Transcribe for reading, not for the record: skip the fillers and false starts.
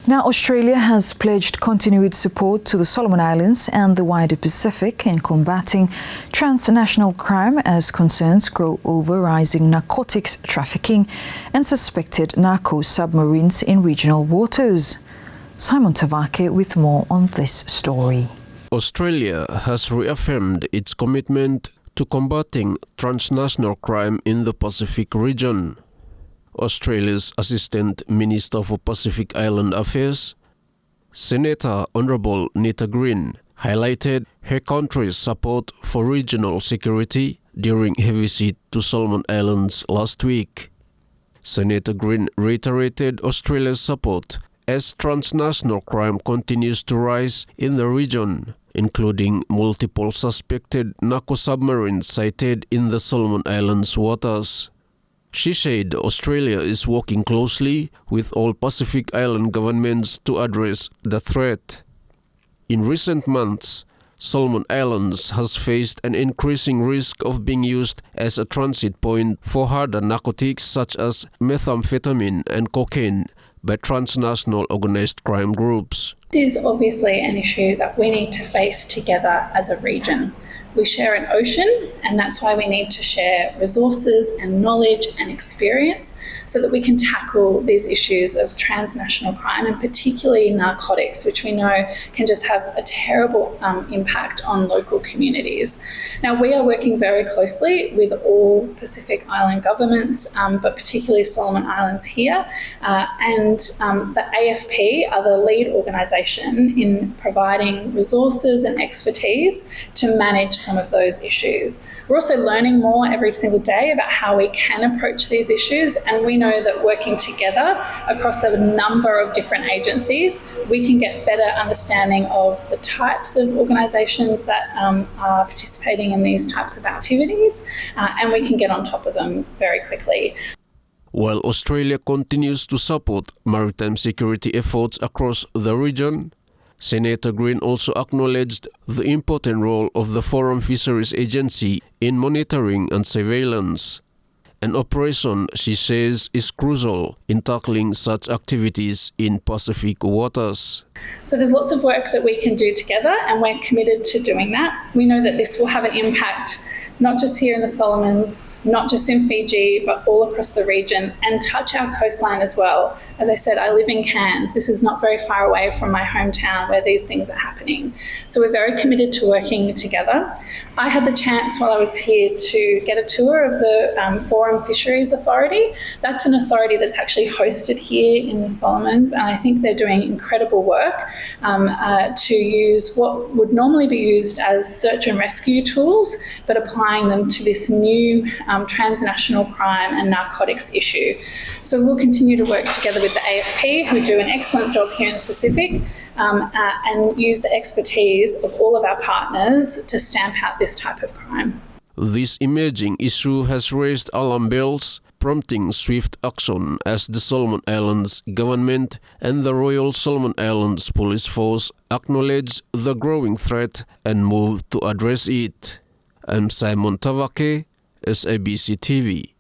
Now, Australia has pledged continued support to the Solomon Islands and the wider Pacific in combating transnational crime as concerns grow over rising narcotics trafficking and suspected narco-submarines in regional waters. Simon Tavake with more on this story. Australia has reaffirmed its commitment to combating transnational crime in the Pacific region. Australia's Assistant Minister for Pacific Island Affairs, Senator Hon Nita Green, highlighted her country's support for regional security during her visit to Solomon Islands last week. Senator Green reiterated Australia's support as transnational crime continues to rise in the region, including multiple suspected narco-submarines sighted in the Solomon Islands waters. She said Australia is working closely with all Pacific Island governments to address the threat. In recent months, Solomon Islands has faced an increasing risk of being used as a transit point for harder narcotics such as methamphetamine and cocaine by transnational organized crime groups. This is obviously an issue that we need to face together as a region. We share an ocean, and that's why we need to share resources and knowledge and experience so that we can tackle these issues of transnational crime and particularly narcotics, which we know can just have a terrible impact on local communities. Now, we are working very closely with all Pacific Island governments, but particularly Solomon Islands here, and the AFP are the lead organisation in providing resources and expertise to manage some of those issues. We're also learning more every single day about how we can approach these issues, and we know that working together across a number of different agencies, we can get better understanding of the types of organisations that are participating in these types of activities, and we can get on top of them very quickly. While Australia continues to support maritime security efforts across the region, Senator Green also acknowledged the important role of the Foreign Fisheries Agency in monitoring and surveillance, an operation she says is crucial in tackling such activities in Pacific waters. So there's lots of work that we can do together, and we're committed to doing that. We know that this will have an impact not just here in the Solomons, not just in Fiji, but all across the region, and touch our coastline as well. As I said, I live in Cairns. This is not very far away from my hometown where these things are happening. So we're very committed to working together. I had the chance while I was here to get a tour of the Foreign Fisheries Authority. That's an authority that's actually hosted here in the Solomons, and I think they're doing incredible work to use what would normally be used as search and rescue tools, but applying them to this new transnational crime and narcotics issue. So we'll continue to work together with the AFP, who do an excellent job here in the Pacific, and use the expertise of all of our partners to stamp out this type of crime. This emerging issue has raised alarm bells, prompting swift action as the Solomon Islands government and the Royal Solomon Islands Police Force acknowledge the growing threat and move to address it. I'm Simon Tavake, SIBC TV.